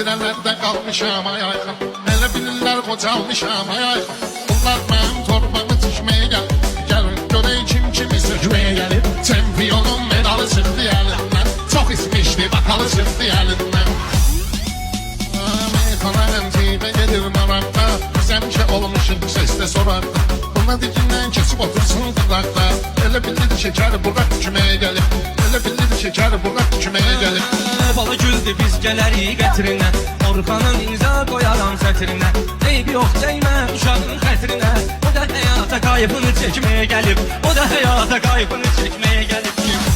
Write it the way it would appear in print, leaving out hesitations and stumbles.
Xətirələrdə qalmışam ayayxan. Elə bilirlər qocalmışam ayayxan. Bunlar mənim torbamı tikməyə gəlir. Gəlin görək kim kimi sökməyə gəlir. Çempionun medalı çıxdı əlindən. Çox ismişdi bakalı çıxdı əlindən. Amerikana əmtibə gedir maraqda. Biz həmişə olmuşuq səsdə soraqda. Buna dikindən keçib otursun qıraqda. Elə bilirdi şəkər buraq küməyə gəlib. Elə bilirdi şəkər buraq küməyə gəlib. Bala güldü biz gələrik qətrinə. Orxanın imza qoyaram sətrinə. Eybi yox çəkmə uşağın xətrinə. O da həyata qayıbını çəkməyə gəlib. O da həyata qayıbını çəkməyə gəlib.